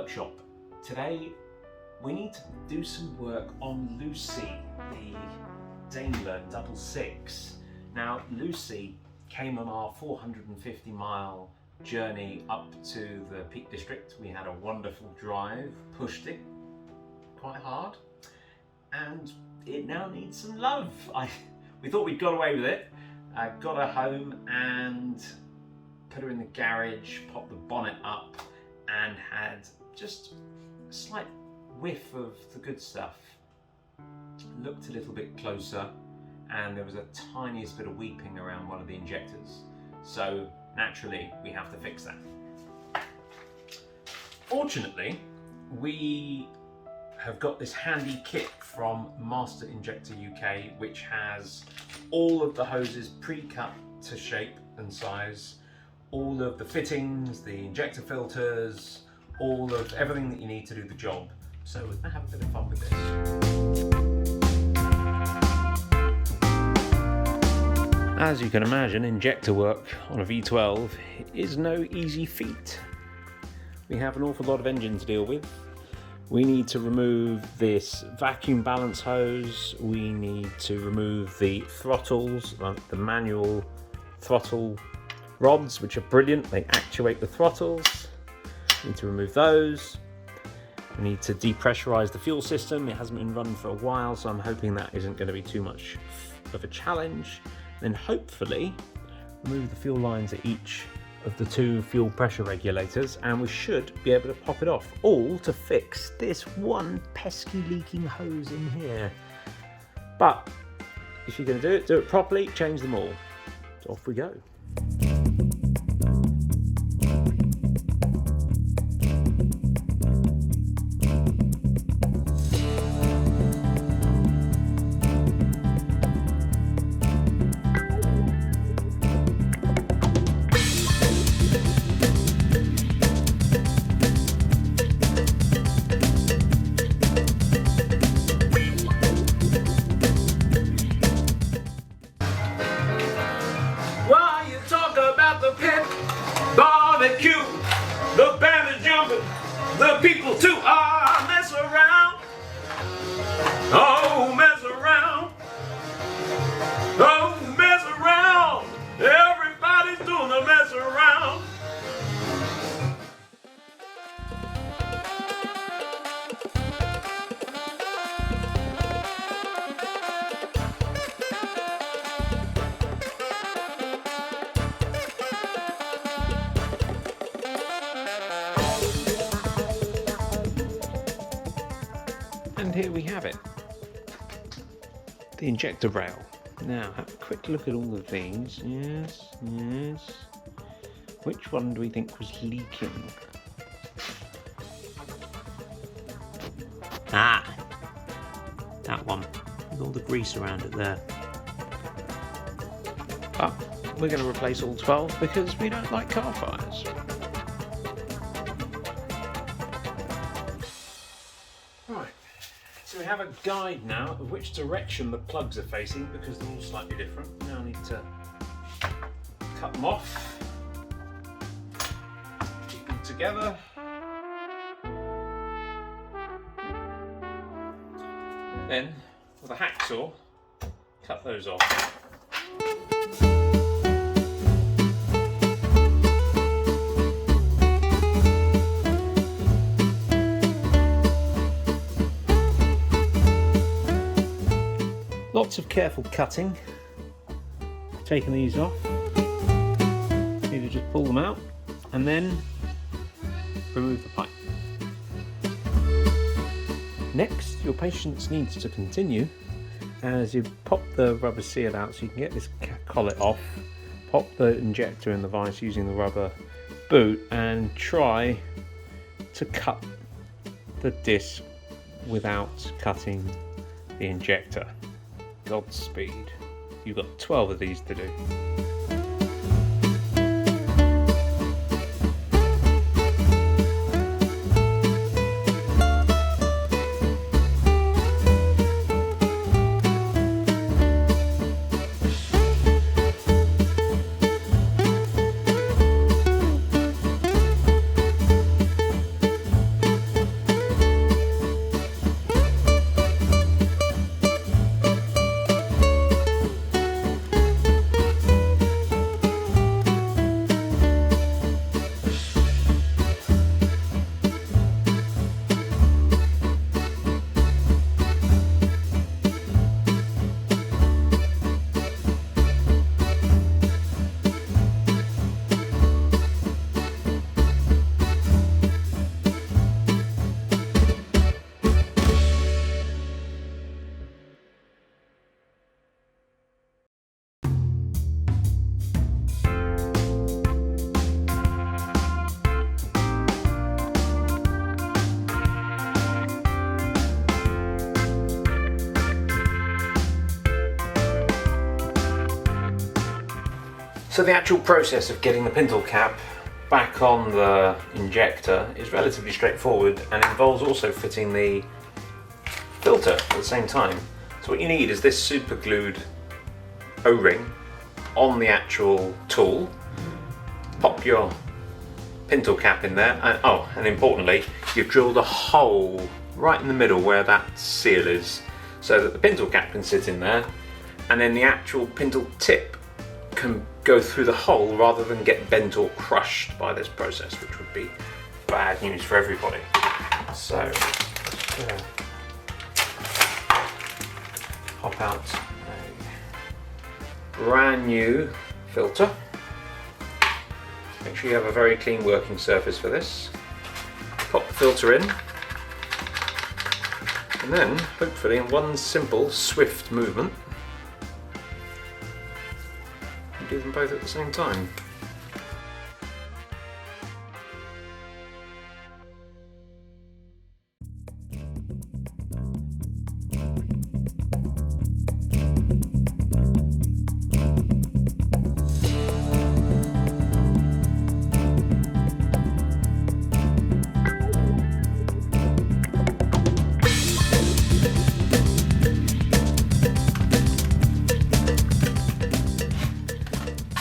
workshop. Today we need to do some work on Luci, the Daimler Double Six. Now Luci came on our 450-mile journey up to the Peak District. We had a wonderful drive, pushed it quite hard, and it now needs some love. We thought we'd got away with it. Got her home and put her in the garage, popped the bonnet up, and had just a slight whiff of the good stuff. Looked a little bit closer, and there was a tiniest bit of weeping around one of the injectors. So naturally, we have to fix that. Fortunately, we have got this handy kit from Master Injector UK, which has all of the hoses pre-cut to shape and size, all of the fittings, the injector filters, all of everything that you need to do the job. So we're gonna have a bit of fun with this. As you can imagine, injector work on a V12 is no easy feat. We have an awful lot of engine to deal with. We need to remove this vacuum balance hose. We need to remove the throttles, the manual throttle rods, which are brilliant. They actuate the throttles. We need to remove those. We need to depressurize the fuel system. It hasn't been run for a while, so I'm hoping that isn't going to be too much of a challenge. Then hopefully remove the fuel lines at each of the two fuel pressure regulators, and we should be able to pop it off, all to fix this one pesky leaking hose in here. But if you're going to do it properly, change them all. So off we go. The band is jumping, the people too are mess around. Oh, mess around. Oh, mess around. Everybody's doing a mess around. And here we have it, the injector rail. Now have a quick look at all of these. Yes, yes. Which one do we think was leaking? Ah, that one, with all the grease around it there. But we're going to replace all 12 because we don't like car fires. Right. So we have a guide now of which direction the plugs are facing because they're all slightly different. Now I need to cut them off, keep them together. Then with a hacksaw, cut those off. Lots of careful cutting, taking these off. Need to just pull them out and then remove the pipe. Next, your patience needs to continue as you pop the rubber seal out so you can get this collet off, pop the injector in the vise using the rubber boot and try to cut the disc without cutting the injector. Godspeed. You've got 12 of these to do. So the actual process of getting the pintle cap back on the injector is relatively straightforward and involves also fitting the filter at the same time. So what you need is this super glued O-ring on the actual tool. Pop your pintle cap in there, and importantly, you've drilled a hole right in the middle where that seal is, so that the pintle cap can sit in there, and then the actual pintle tip can go through the hole rather than get bent or crushed by this process, which would be bad news for everybody. So, pop out a brand new filter. Make sure you have a very clean working surface for this. Pop the filter in, and then hopefully in one simple swift movement you do them both at the same time.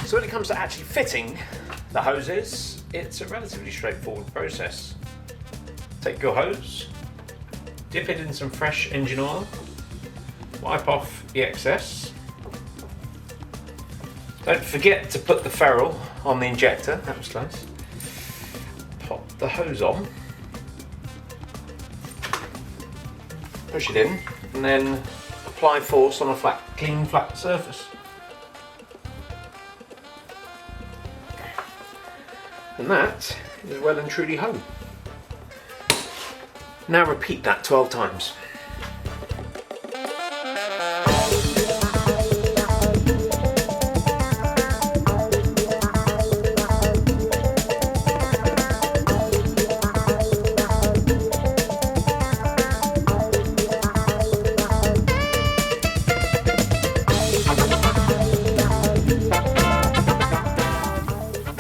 So when it comes to actually fitting the hoses, it's a relatively straightforward process. Take your hose, dip it in some fresh engine oil, wipe off the excess. Don't forget to put the ferrule on the injector, that was close. Pop the hose on, push it in, and then apply force on a clean flat surface. And that is well and truly home. Now repeat that 12 times.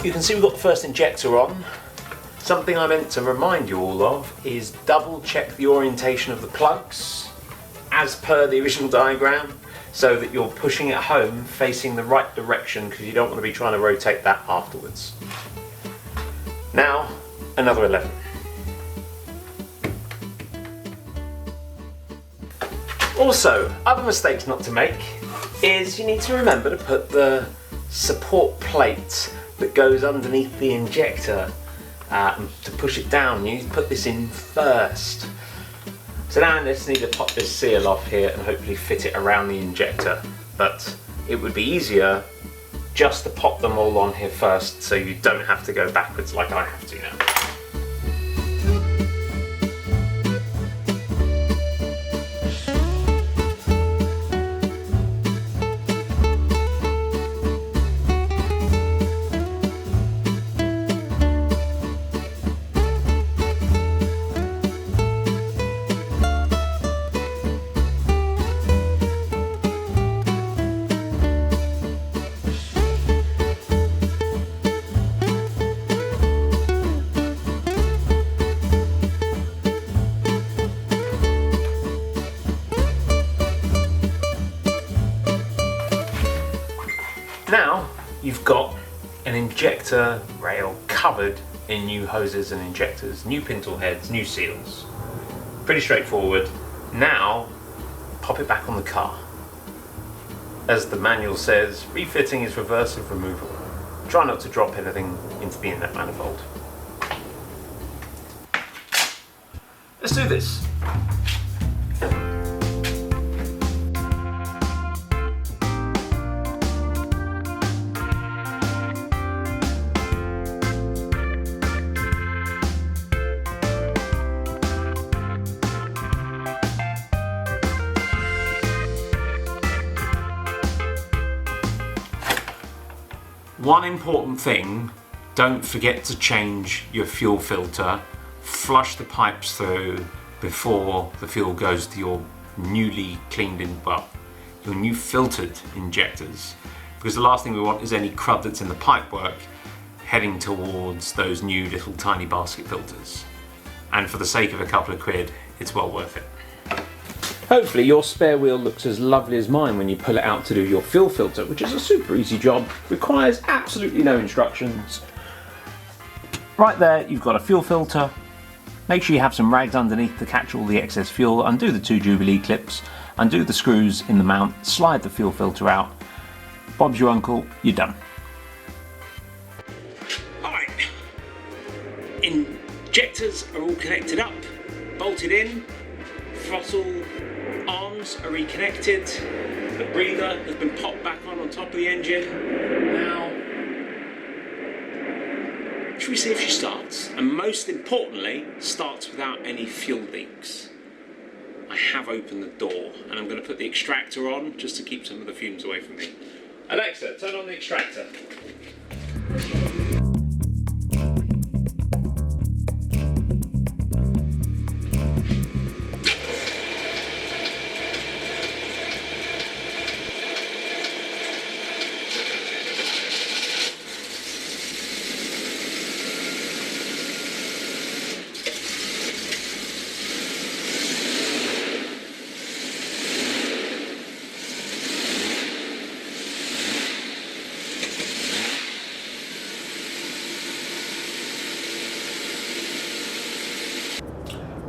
You can see we've got the first injector on. Something I meant to remind you all of is double check the orientation of the plugs as per the original diagram, so that you're pushing it home facing the right direction, because you don't want to be trying to rotate that afterwards. Now, another 11. Also, other mistakes not to make is you need to remember to put the support plate that goes underneath the injector to push it down. You need to put this in first. So now I just need to pop this seal off here and hopefully fit it around the injector, but it would be easier just to pop them all on here first, so you don't have to go backwards like I have to now. Now you've got an injector rail covered in new hoses and injectors, new pintle heads, new seals. Pretty straightforward. Now pop it back on the car. As the manual says, refitting is reversive removal. Try not to drop anything into the inlet manifold. Let's do this. One important thing, don't forget to change your fuel filter. Flush the pipes through before the fuel goes to your newly cleaned in, well, your new filtered injectors. because the last thing we want is any crud that's in the pipework heading towards those new little tiny basket filters. And for the sake of a couple of quid, it's well worth it. Hopefully your spare wheel looks as lovely as mine when you pull it out to do your fuel filter, which is a super easy job, requires absolutely no instructions. Right there, you've got a fuel filter. Make sure you have some rags underneath to catch all the excess fuel, undo the 2 Jubilee clips, undo the screws in the mount, slide the fuel filter out. Bob's your uncle, you're done. Alright, injectors are all connected up, bolted in, throttle arms are reconnected, the breather has been popped back on top of the engine. Now, should we see if she starts? And most importantly, starts without any fuel leaks. I have opened the door and I'm going to put the extractor on just to keep some of the fumes away from me. Alexa, turn on the extractor.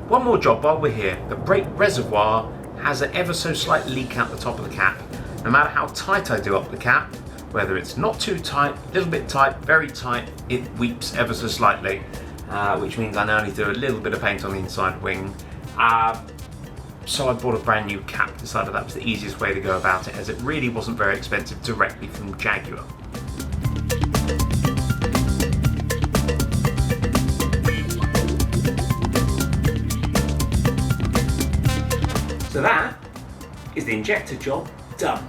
One more job while we're here. The brake reservoir has an ever so slight leak out the top of the cap. No matter how tight I do up the cap, whether it's not too tight, a little bit tight, very tight, it weeps ever so slightly, which means I now need to do a little bit of paint on the inside wing. So I bought a brand new cap, decided that was the easiest way to go about it, as it really wasn't very expensive directly from Jaguar. So that is the injector job done.